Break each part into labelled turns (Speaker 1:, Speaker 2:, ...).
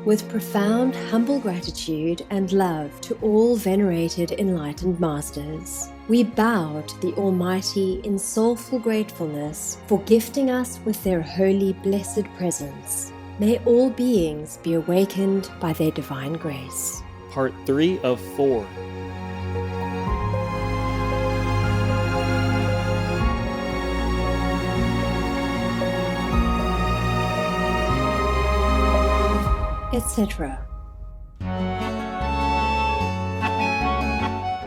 Speaker 1: With profound, humble gratitude and love to all venerated enlightened masters, we bow to the Almighty in soulful gratefulness for gifting us with their holy, blessed presence. May all beings be awakened by their divine grace.
Speaker 2: Part 3 of 4.
Speaker 1: Etc.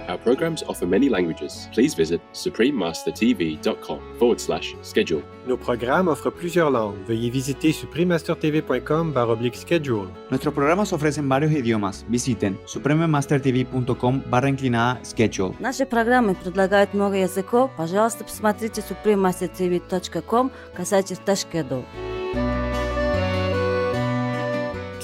Speaker 3: Our programs offer many languages. Please visit suprememastertv.com/schedule.
Speaker 4: Nos programas offrent plusieurs langues. Veuillez visiter suprememastertv.com/schedule.
Speaker 5: Nuestros programas ofrecen varios idiomas. Visiten suprememastertv.com/schedule.
Speaker 6: Наши программы предлагают много языков. Пожалуйста, посмотрите suprememastertv.com/schedule.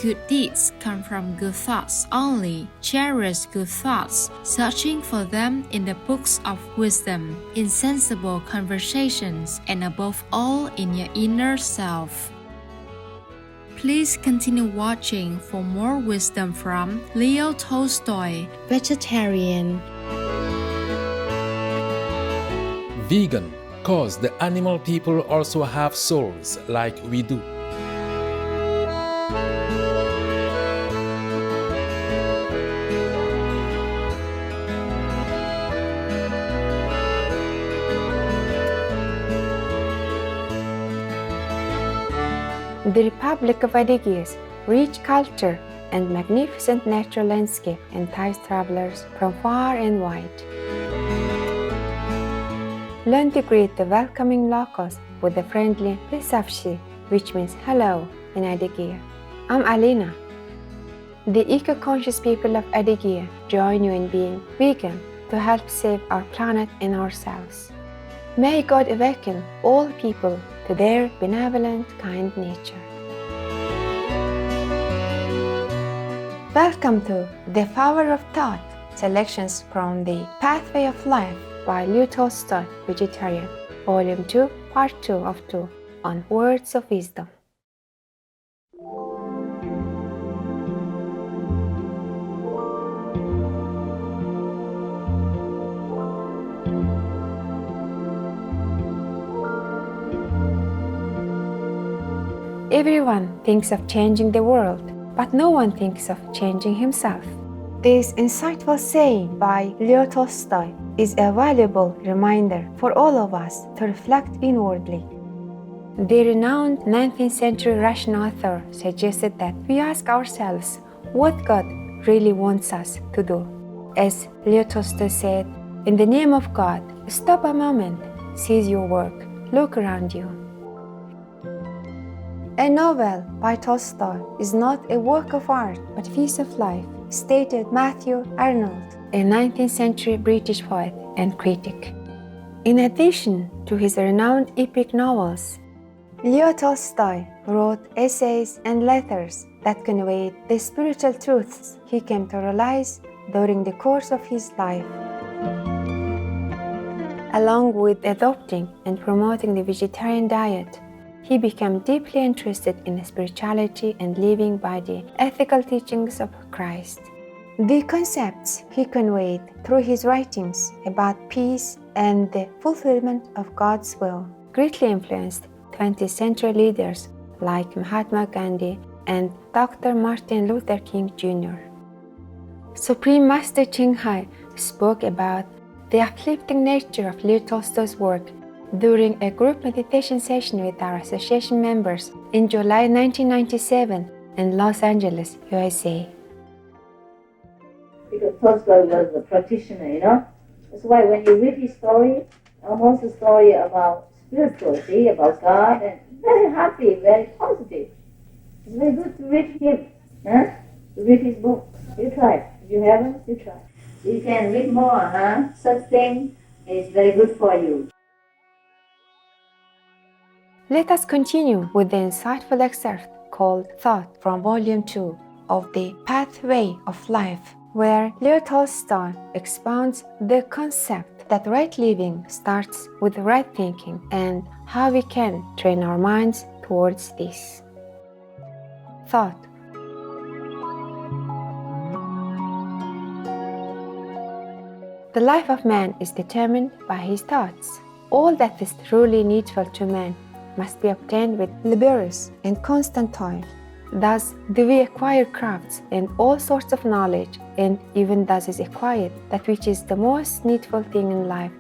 Speaker 7: Good deeds come from good thoughts only. Cherish good thoughts, searching for them in the books of wisdom, in sensible conversations, and above all in your inner self. Please continue watching for more wisdom from Leo Tolstoy.
Speaker 8: Vegetarian.
Speaker 9: Vegan, cause the animal people also have souls like we do.
Speaker 8: The Republic of Adyghia's rich culture and magnificent natural landscape entice travelers from far and wide. Learn to greet the welcoming locals with a friendly Prisavshi, which means hello in Adygia. I'm Alina. The eco-conscious people of Adygia join you in being vegan to help save our planet and ourselves. May God awaken all people to their benevolent, kind nature. Welcome to The Power of Thought, selections from The Pathway of Life by Leo Tolstoy, Vegetarian, Volume 2, Part 2 of 2, on Words of Wisdom. Everyone thinks of changing the world, but no one thinks of changing himself. This insightful saying by Leo Tolstoy is a valuable reminder for all of us to reflect inwardly. The renowned 19th century Russian author suggested that we ask ourselves what God really wants us to do. As Leo Tolstoy said, in the name of God, stop a moment, cease your work, look around you. A novel by Tolstoy is not a work of art, but a piece of life, stated Matthew Arnold, a 19th century British poet and critic. In addition to his renowned epic novels, Leo Tolstoy wrote essays and letters that conveyed the spiritual truths he came to realize during the course of his life. Along with adopting and promoting the vegetarian diet, he became deeply interested in spirituality and living by the ethical teachings of Christ. The concepts he conveyed through his writings about peace and the fulfillment of God's will greatly influenced 20th century leaders like Mahatma Gandhi and Dr. Martin Luther King Jr. Supreme Master Ching Hai spoke about the uplifting nature of Leo Tolstoy's work during a group meditation session with our association members in July 1997 in Los Angeles, USA.
Speaker 10: Because Tolstoy was a practitioner, That's why when you read his story, almost a story about spirituality, about God, and very happy, very positive. It's very good to read him, to read his book. You try. If you haven't, you try. You can read more, Such thing is very good for you.
Speaker 8: Let us continue with the insightful excerpt called Thought from Volume 2 of The Pathway of Life, where Leo Tolstoy expounds the concept that right living starts with right thinking and how we can train our minds towards this. Thought. The life of man is determined by his thoughts. All that is truly needful to man must be obtained with laborious and constant toil. Thus do we acquire crafts and all sorts of knowledge, and even thus is acquired that which is the most needful thing in life,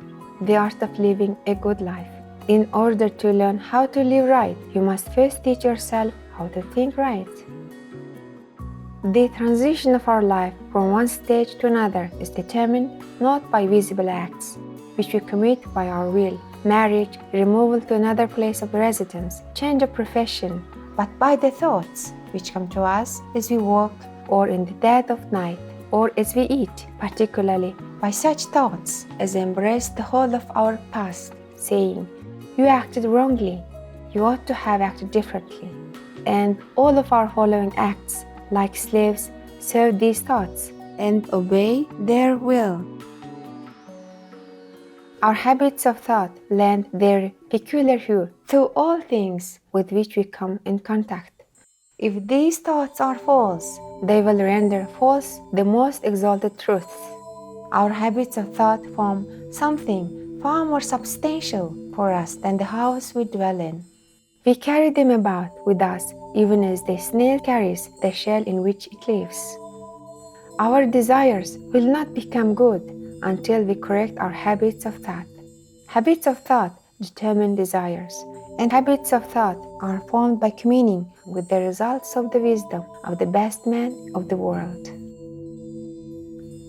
Speaker 8: the art of living a good life. In order to learn how to live right, you must first teach yourself how to think right. The transition of our life from one stage to another is determined not by visible acts, which we commit by our will, marriage, removal to another place of residence, change of profession, but by the thoughts which come to us as we walk or in the dead of night, or as we eat, particularly by such thoughts as embrace the whole of our past, saying, "You acted wrongly, you ought to have acted differently." And all of our following acts, like slaves, serve these thoughts and obey their will. Our habits of thought lend their peculiar hue to all things with which we come in contact. If these thoughts are false, they will render false the most exalted truths. Our habits of thought form something far more substantial for us than the house we dwell in. We carry them about with us even as the snail carries the shell in which it lives. Our desires will not become good until we correct our habits of thought. Habits of thought determine desires, and habits of thought are formed by communing with the results of the wisdom of the best man of the world.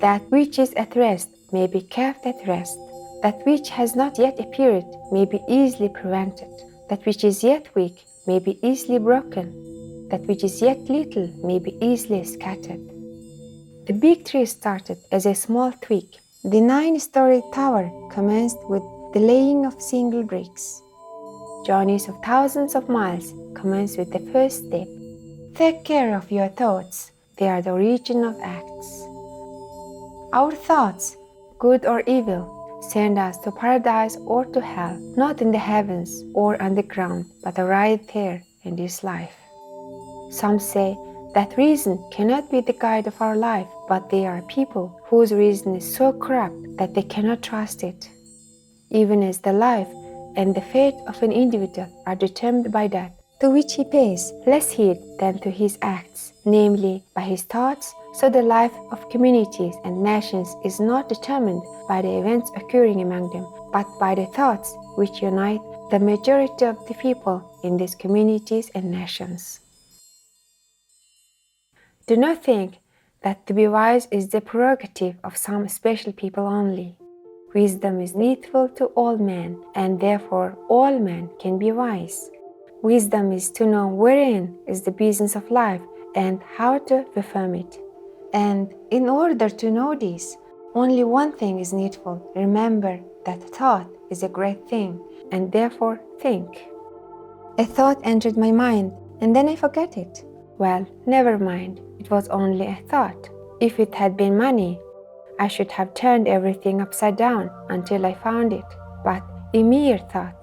Speaker 8: That which is at rest may be kept at rest. That which has not yet appeared may be easily prevented. That which is yet weak may be easily broken. That which is yet little may be easily scattered. The big tree started as a small twig. The 9-storied tower commenced with the laying of single bricks. Journeys of thousands of miles commence with the first step. Take care of your thoughts. They are the origin of acts. Our thoughts, good or evil, send us to paradise or to hell, not in the heavens or on the ground, but right here in this life. Some say that reason cannot be the guide of our life, but there are people whose reason is so corrupt that they cannot trust it. Even as the life and the fate of an individual are determined by that to which he pays less heed than to his acts, namely by his thoughts, so the life of communities and nations is not determined by the events occurring among them, but by the thoughts which unite the majority of the people in these communities and nations. Do not think that to be wise is the prerogative of some special people only. Wisdom is needful to all men, and therefore all men can be wise. Wisdom is to know wherein is the business of life and how to perform it. And in order to know this, only one thing is needful. Remember that thought is a great thing, and therefore think. A thought entered my mind, and then I forget it. Well, never mind, it was only a thought. If it had been money, I should have turned everything upside down until I found it, but a mere thought.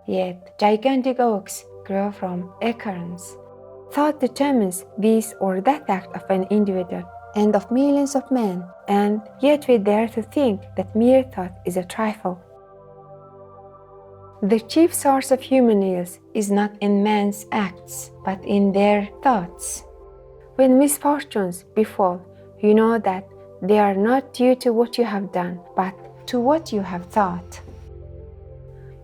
Speaker 8: Yet gigantic oaks grow from acorns. Thought determines this or that act of an individual and of millions of men, and yet we dare to think that mere thought is a trifle. The chief source of human ills is not in men's acts, but in their thoughts. When misfortunes befall, you know that they are not due to what you have done, but to what you have thought.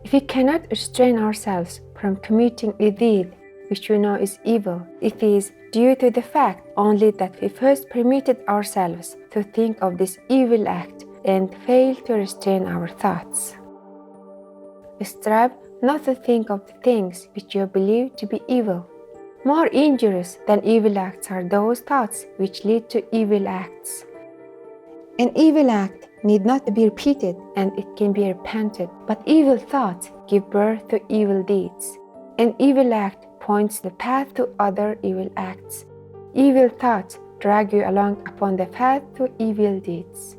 Speaker 8: If we cannot restrain ourselves from committing a deed which we know is evil, it is due to the fact only that we first permitted ourselves to think of this evil act and failed to restrain our thoughts. Strive not to think of the things which you believe to be evil. More injurious than evil acts are those thoughts which lead to evil acts. An evil act need not be repeated and it can be repented, but evil thoughts give birth to evil deeds. An evil act points the path to other evil acts. Evil thoughts drag you along upon the path to evil deeds.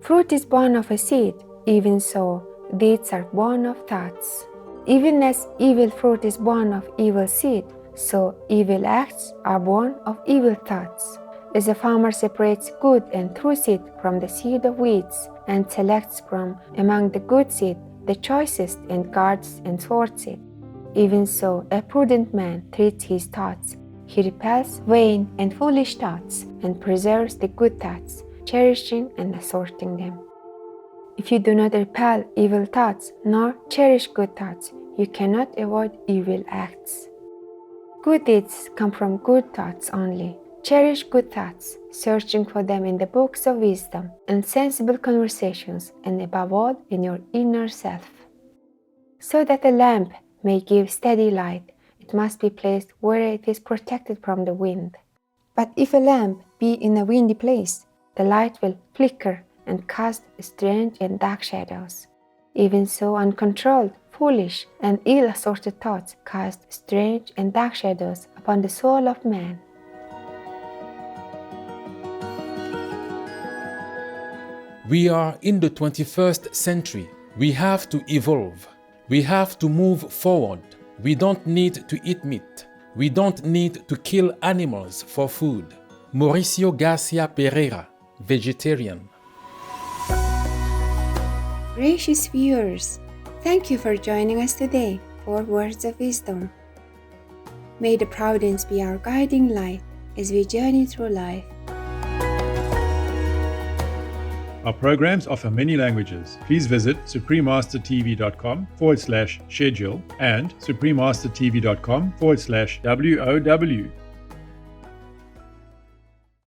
Speaker 8: Fruit is born of a seed, even so, deeds are born of thoughts. Even as evil fruit is born of evil seed, so evil acts are born of evil thoughts. As a farmer separates good and true seed from the seed of weeds, and selects from among the good seed the choicest and guards and sorts it, even so a prudent man treats his thoughts. He repels vain and foolish thoughts, and preserves the good thoughts, cherishing and assorting them. If you do not repel evil thoughts, nor cherish good thoughts, you cannot avoid evil acts. Good deeds come from good thoughts only. Cherish good thoughts, searching for them in the books of wisdom and sensible conversations, and above all in your inner self. So that a lamp may give steady light, it must be placed where it is protected from the wind. But if a lamp be in a windy place, the light will flicker and cast strange and dark shadows. Even so, uncontrolled, foolish, and ill-assorted thoughts cast strange and dark shadows upon the soul of man.
Speaker 9: We are in the 21st century. We have to evolve. We have to move forward. We don't need to eat meat. We don't need to kill animals for food. Mauricio Garcia Pereira, vegetarian.
Speaker 8: Gracious viewers, thank you for joining us today for Words of Wisdom. May the Providence be our guiding light as we journey through life.
Speaker 11: Our programs offer many languages. Please visit suprememastertv.com/schedule and suprememastertv.com/WOW.